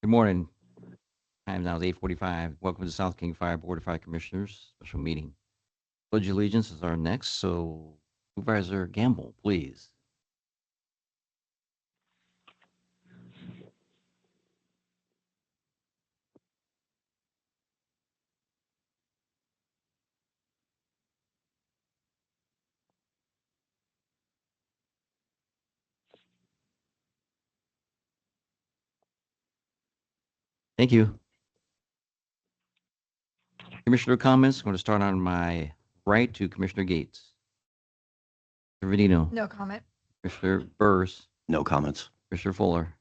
Good morning. Time now is 8:45. Welcome to the South King Fire Board of Fire Commissioners special meeting. Pledge of Allegiance is our next, so Supervisor Gamble, please. Thank you. Commissioner comments. I'm going to start on my right to Commissioner Gates. Commissioner Vedino. No comment. Commissioner Burrs. No comments. Commissioner Fuller.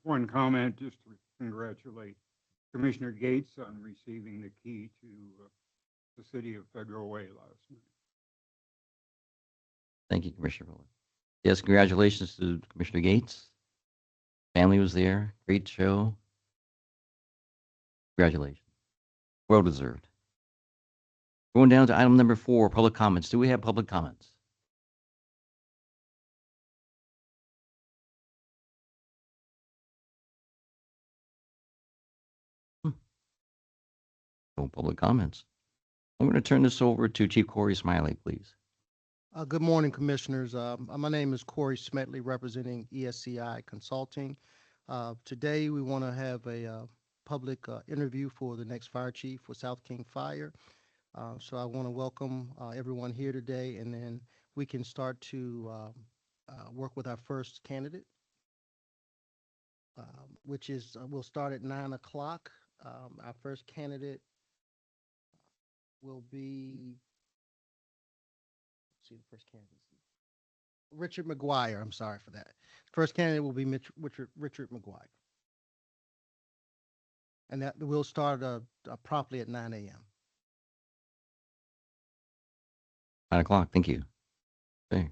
One comment, just to congratulate Commissioner Gates on receiving the key to the city of Federal Way last night. Thank you, Commissioner Fuller. Yes, congratulations to Commissioner Gates. Family was there. Great show. Congratulations. Well deserved. Going down to item number 4, public comments. Do we have public comments? No public comments. I'm going to turn this over to Chief Corey Smiley, please. Good morning, Commissioners. My name is Corey Smetley, representing ESCI Consulting. Today, we want to have a public interview for the next fire chief for South King Fire. So I want to welcome everyone here today, and then we can start to work with our first candidate, which is we'll start at 9 o'clock. Our first candidate will be, let's see, the first candidate. Richard McGuire. I'm sorry for that. First candidate will be Richard McGuire. And that we'll start promptly at 9 a.m. 9 o'clock. Thank you. Okay.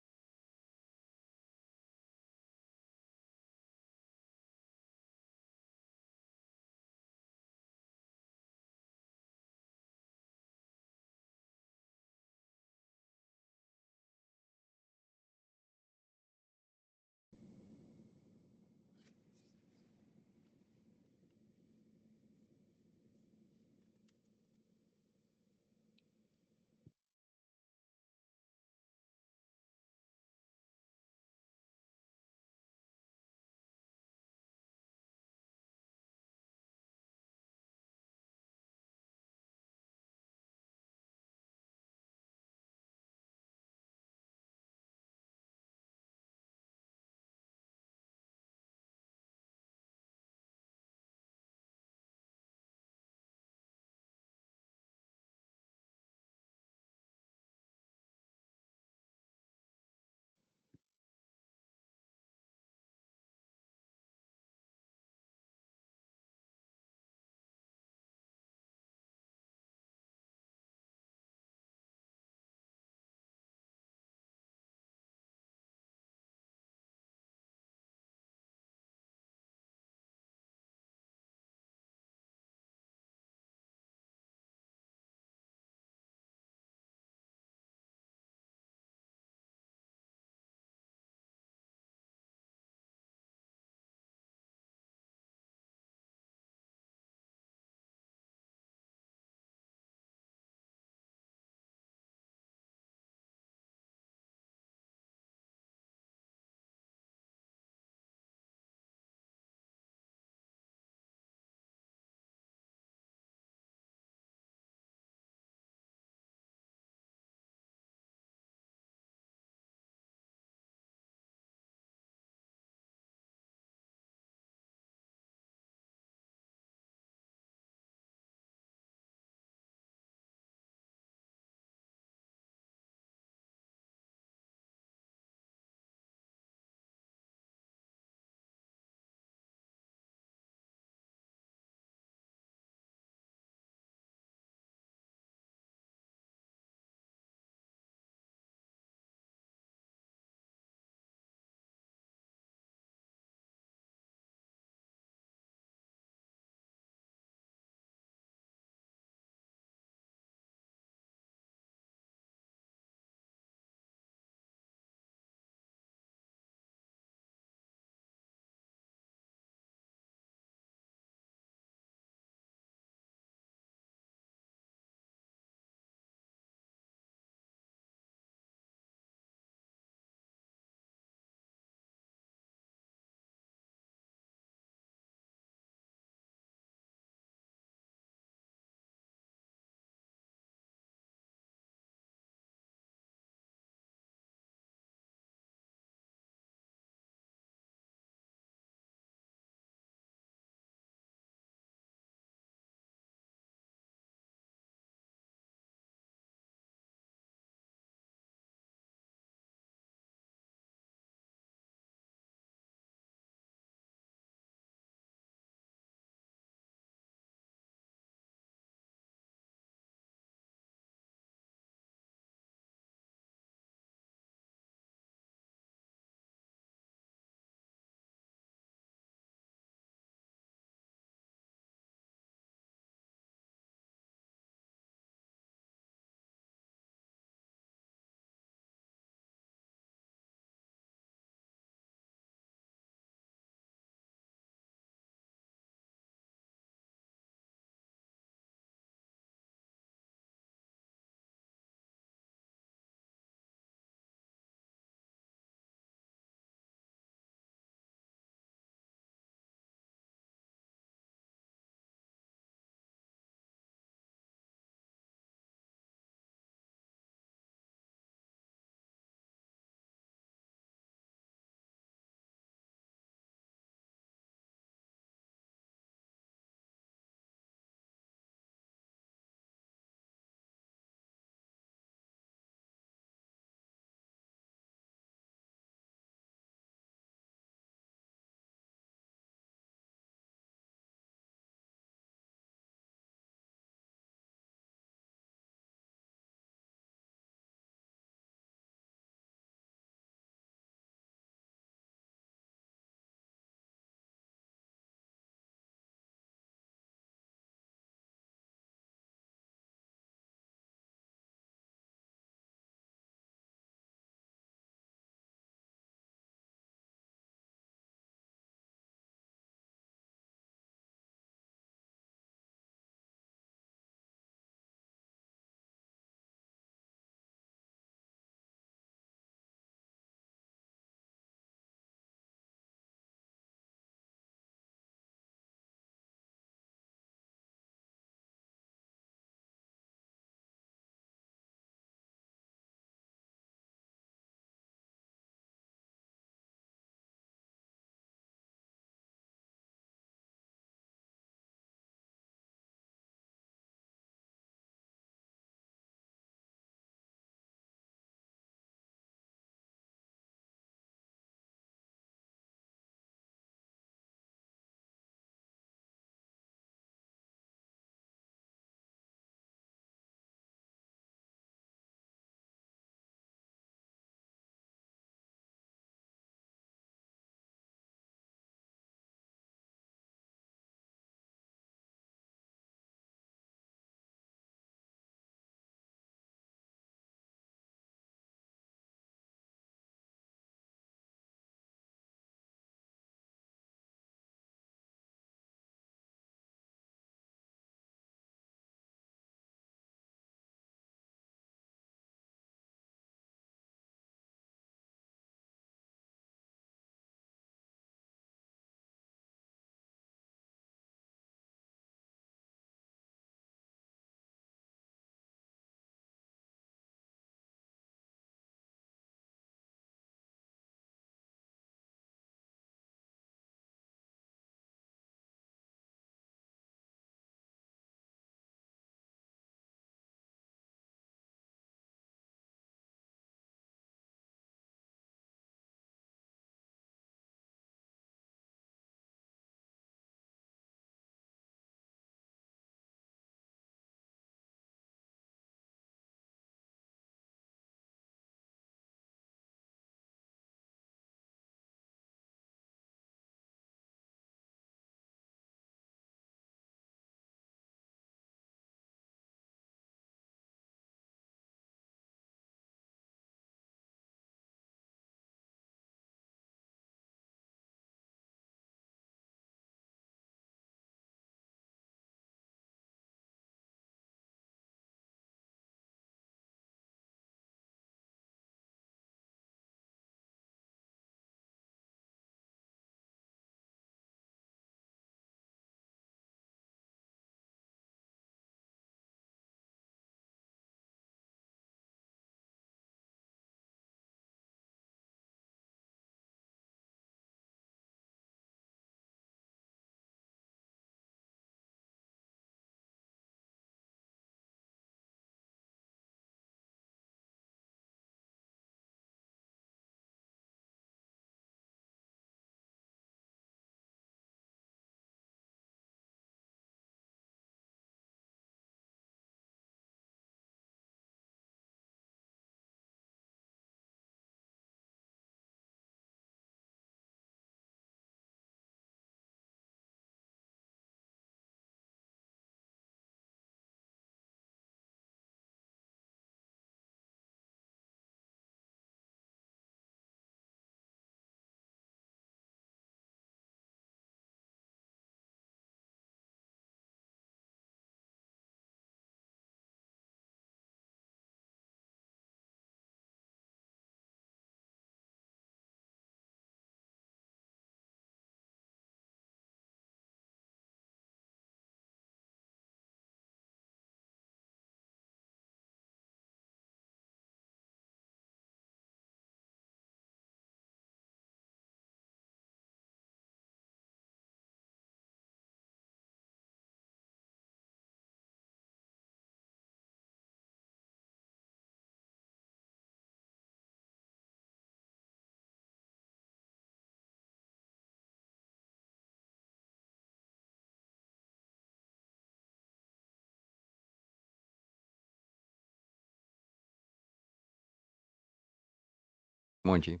Morning, Chief.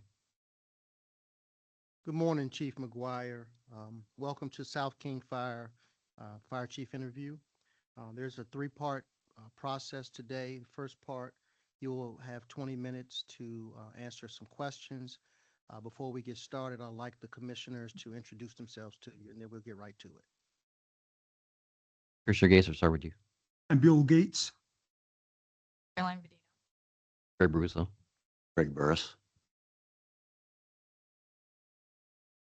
Good morning, Chief McGuire. Welcome to South King Fire Fire Chief interview. There's a three-part process today. The first part, you will have 20 minutes to answer some questions. Before we get started, I'd like the commissioners to introduce themselves to you, and then we'll get right to it. Commissioner Gates, we'll start with you. I'm Bill Gates. Caroline Bedino. Greg Baruso. Greg Burris.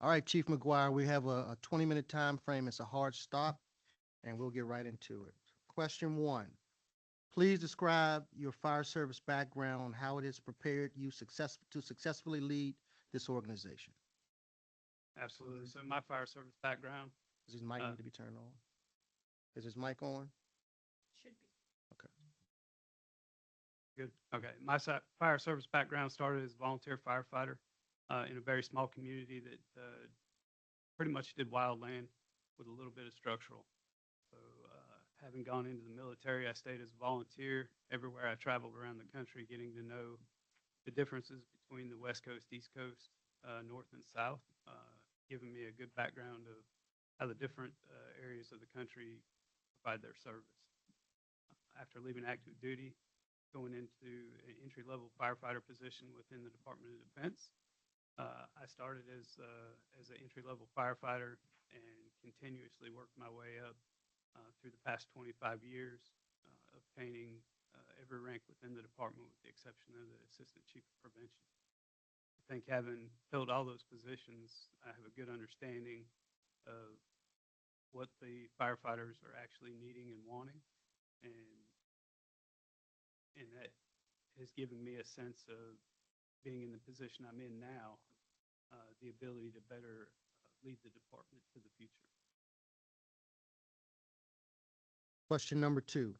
All right, Chief McGuire, we have a 20-minute time frame. It's a hard stop, and we'll get right into it. Question one, please describe your fire service background, how it has prepared you to successfully lead this organization. Absolutely. So my fire service background, Does his mic need to be turned on? Is his mic on? Should be. good. Okay. My fire service background started as a volunteer firefighter in a very small community that pretty much did wildland with a little bit of structural. So having gone into the military, I stayed as a volunteer everywhere I traveled around the country, getting to know the differences between the West Coast, East Coast, North and South, giving me a good background of how the different areas of the country provide their service. After leaving active duty, going into an entry-level firefighter position within the Department of Defense, I started as an entry-level firefighter and continuously worked my way up through the past 25 years, obtaining every rank within the department with the exception of the Assistant Chief of Prevention. I think having filled all those positions, I have a good understanding of what the firefighters are actually needing and wanting, and that has given me a sense of being in the position I'm in now, the ability to better lead the department to the future. Question number two,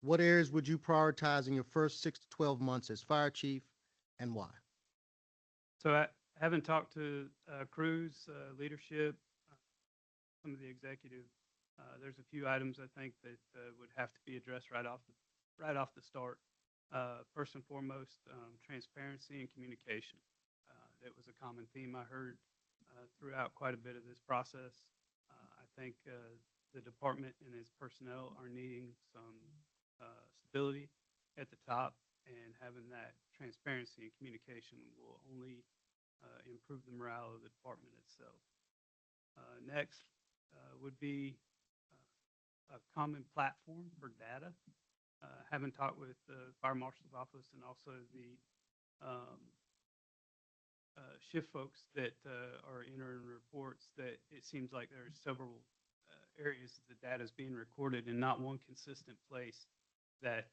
what areas would you prioritize in your first 6 to 12 months as fire chief, and why? So I haven't talked to crews, leadership, some of the executive. There's a few items I think that would have to be addressed right off the start. First and foremost, transparency and communication. That was a common theme I heard throughout quite a bit of this process. I think the department and its personnel are needing some stability at the top, and having that transparency and communication will only improve the morale of the department itself. Next would be a common platform for data. Having talked with the fire marshal's office and also the shift folks that are entering reports, that it seems like there's several areas that the data is being recorded in not one consistent place that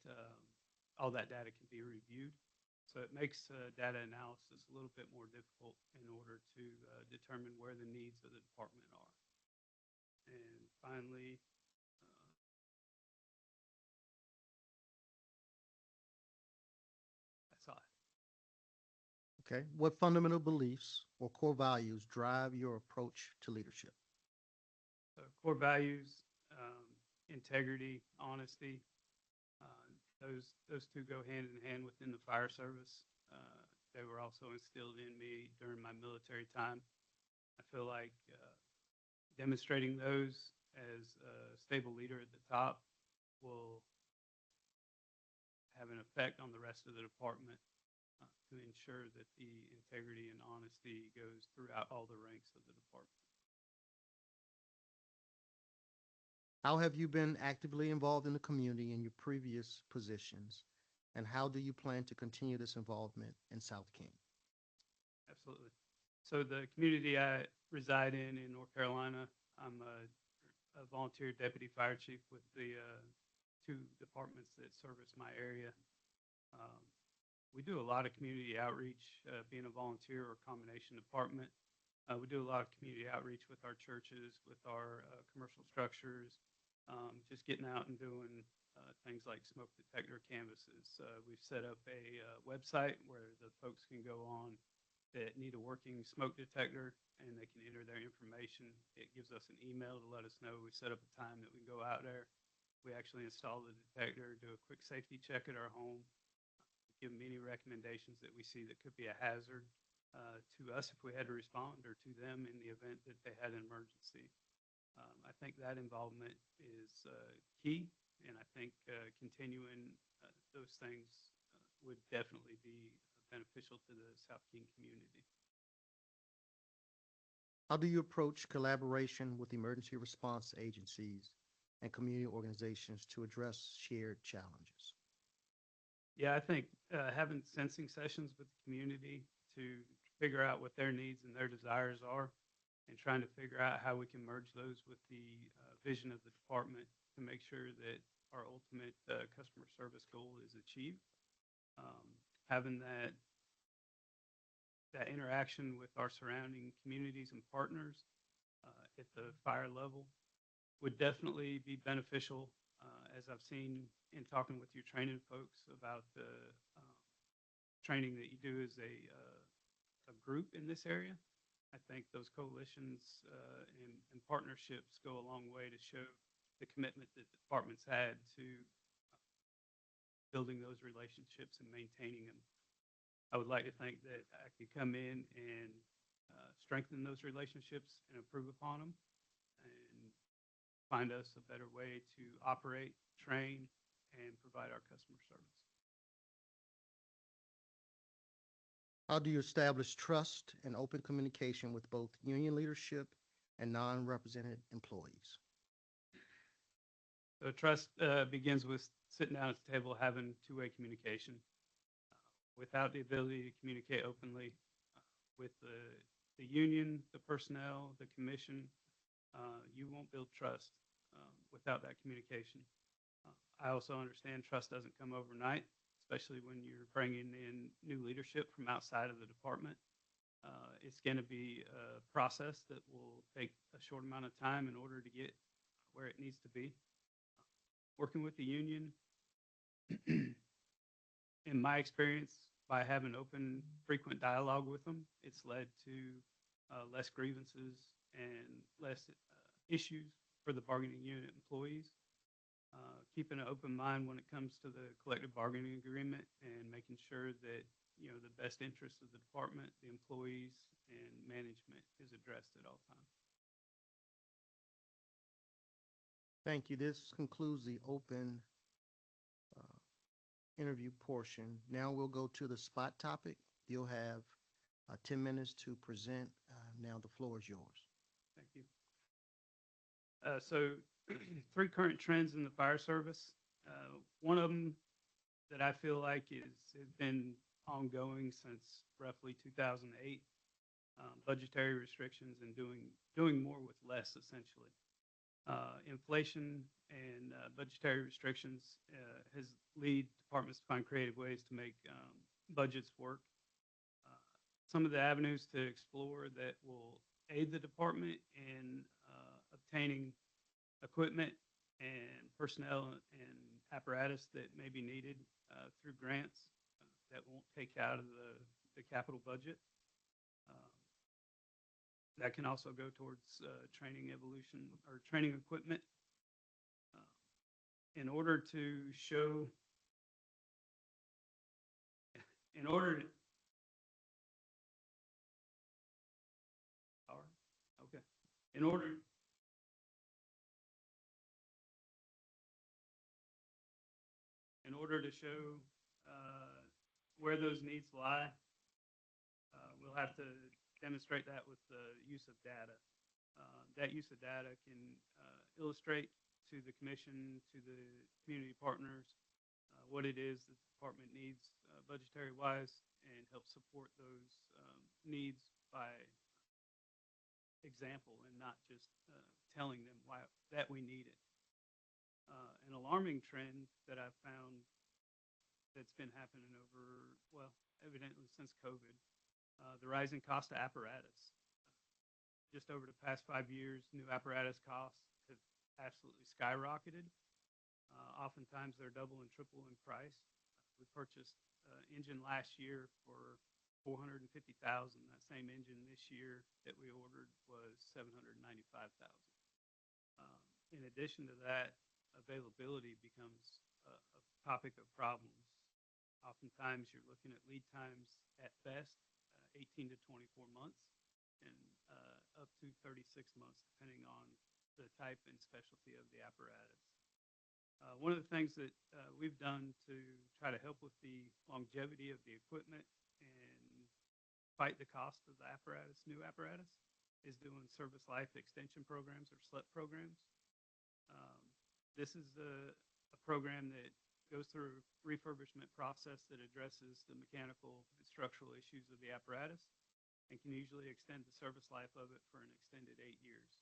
all that data can be reviewed. So it makes data analysis a little bit more difficult in order to determine where the needs of the department are. And finally, that's all. Okay, what fundamental beliefs or core values drive your approach to leadership? Core values, integrity, honesty. Those two go hand in hand within the fire service. They were also instilled in me during my military time. I feel like demonstrating those as a stable leader at the top will have an effect on the rest of the department to ensure that the integrity and honesty goes throughout all the ranks of the department. How have you been actively involved in the community in your previous positions, and how do you plan to continue this involvement in South King? Absolutely. So the community I reside in North Carolina, I'm a volunteer deputy fire chief with the two departments that service my area. We do a lot of community outreach, being a volunteer or combination department. We do a lot of community outreach with our churches, with our commercial structures, just getting out and doing things like smoke detector canvases. We've set up a website where the folks can go on that need a working smoke detector, and they can enter their information. It gives us an email to let us know. We set up a time that we can go out there. We actually install the detector, do a quick safety check at our home, give them any recommendations that we see that could be a hazard to us if we had to respond, or to them in the event that they had an emergency. I think that involvement is key, and I think continuing those things would definitely be beneficial to the South King community. How do you approach collaboration with emergency response agencies and community organizations to address shared challenges? Yeah, I think having sensing sessions with the community to figure out what their needs and their desires are, and trying to figure out how we can merge those with the vision of the department to make sure that our ultimate customer service goal is achieved. Having that interaction with our surrounding communities and partners at the fire level would definitely be beneficial, as I've seen in talking with your training folks about the training that you do as a group in this area. I think those coalitions and partnerships go a long way to show the commitment that the department's had to building those relationships and maintaining them. I would like to think that I could come in and strengthen those relationships and improve upon them, and find us a better way to operate, train, and provide our customer service. How do you establish trust and open communication with both union leadership and non-represented employees? So trust begins with sitting down at the table, having two-way communication. Without the ability to communicate openly with the union, the personnel, the commission, you won't build trust without that communication. I also understand trust doesn't come overnight, especially when you're bringing in new leadership from outside of the department. It's going to be a process that will take a short amount of time in order to get where it needs to be. Working with the union, in my experience, by having open, frequent dialogue with them, it's led to less grievances and less issues for the bargaining unit employees. Keeping an open mind when it comes to the collective bargaining agreement, and making sure that the best interest of the department, the employees, and management is addressed at all times. Thank you. This concludes the open interview portion. Now we'll go to the spot topic. You'll have 10 minutes to present. Now the floor is yours. Thank you. So three current trends in the fire service. One of them that I feel like has been ongoing since roughly 2008, budgetary restrictions and doing more with less, essentially. Inflation and budgetary restrictions has lead departments to find creative ways to make budgets work. Some of the avenues to explore that will aid the department in obtaining equipment and personnel and apparatus that may be needed through grants that won't take out of the capital budget. That can also go towards training evolution or training equipment. In order to show, in order to, okay, in order, in order to show where those needs lie, we'll have to demonstrate that with the use of data. That use of data can illustrate to the commission, to the community partners, what it is that the department needs budgetary-wise, and help support those needs by example, and not just telling them why that we need it. An alarming trend that I've found that's been happening over, well, evidently since COVID, the rising cost of apparatus. Just over the past 5 years, new apparatus costs have absolutely skyrocketed. Oftentimes they're double and triple in price. We purchased an engine last year for $450,000. That same engine this year that we ordered was $795,000. In addition to that, availability becomes a topic of problems Oftentimes, you're looking at lead times at best 18 to 24 months and up to 36 months, depending on the type and specialty of the apparatus. One of the things that we've done to try to help with the longevity of the equipment and fight the cost of the apparatus, new apparatus, is doing service life extension programs or SLEP programs. This is a program that goes through a refurbishment process that addresses the mechanical and structural issues of the apparatus and can usually extend the service life of it for an extended 8 years.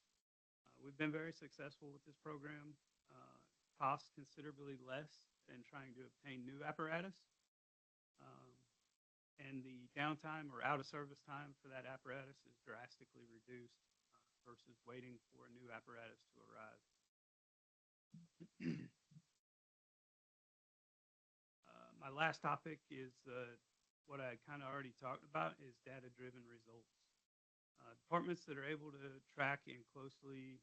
We've been very successful with this program. Costs considerably less than trying to obtain new apparatus. And the downtime or out of service time for that apparatus is drastically reduced versus waiting for a new apparatus to arrive. My last topic is what I kind of already talked about is data-driven results. Departments that are able to track and closely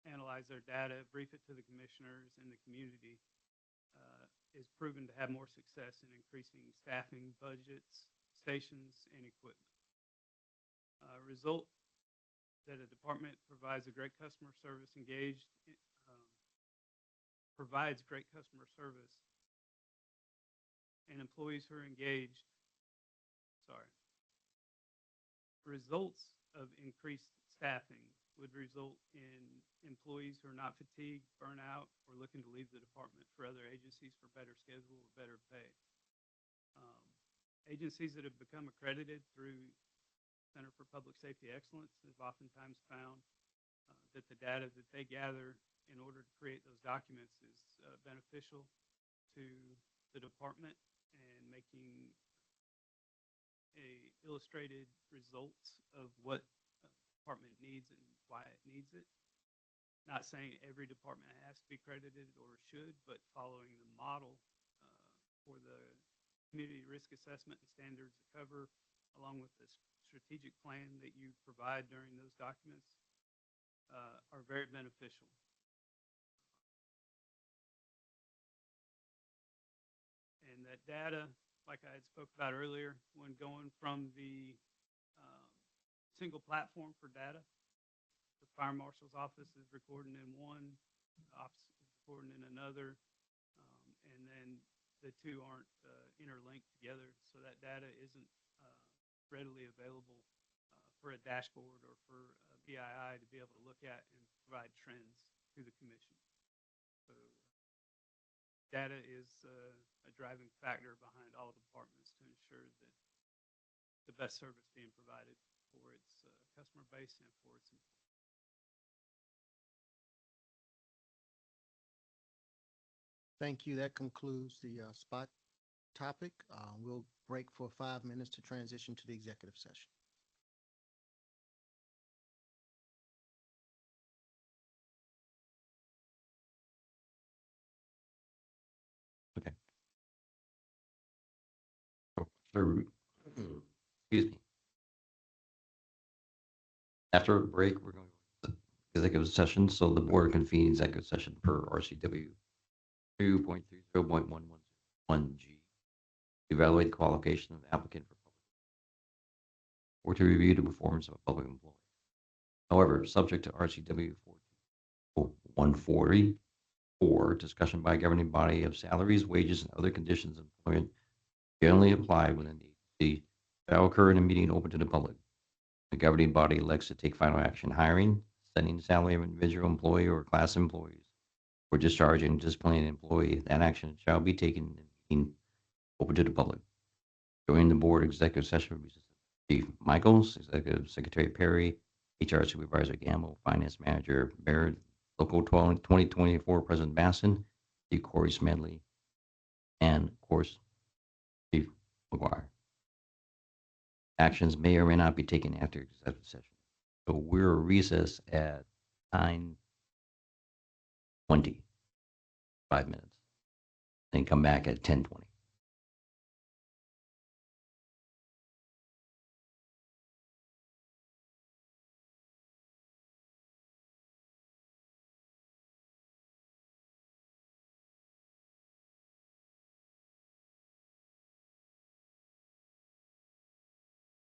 analyze their data, brief it to the commissioners and the community, is proven to have more success in increasing staffing, budgets, stations, and equipment. Result that a department provides a great customer service, provides great customer service, and employees who are engaged. Results of increased staffing would result in employees who are not fatigued, burnout, or looking to leave the department for other agencies for better schedule or better pay. Agencies that have become accredited through Center for Public Safety Excellence have oftentimes found that the data that they gather in order to create those documents is beneficial to the department and making illustrated results of what a department needs and why it needs it. Not saying every department has to be credited or should, but following the model for the community risk assessment and standards to cover, along with the strategic plan that you provide during those documents, are very beneficial. And that data, like I had spoke about earlier, when going from the single platform for data, the fire marshal's office is recording in one, the office is recording in another, and then the two aren't interlinked together, so that data isn't readily available for a dashboard or for a BII to be able to look at and provide trends to the commission. So data is a driving factor behind all departments to ensure that the best service being provided for its customer base and for its employees. Thank you. That concludes the spot topic. We'll break for 5 minutes to transition to the executive session. Okay. Excuse me. After a break, we're going to executive session. So the board convenes executive session per RCW 2.30.111G. Evaluate the qualification of the applicant for public or to review the performance of a public employee. However, subject to RCW 140 discussion by governing body of salaries, wages, and other conditions of employment generally apply within the agency shall occur in a meeting open to the public. The governing body elects to take final action hiring, setting the salary of an individual employee or class of employees, or discharging, disciplining an employee. That action shall be taken in a meeting open to the public. Joining the board executive session will be Chief Michaels, Executive Secretary Perry, HR Supervisor Gamble, Finance Manager Barrett, Local 2024 President Basson, Chief Corey Smedley, and of course, Chief McGuire. Actions may or may not be taken after executive session. So we're recess at 9:20, 5 minutes, then come back at 10:20.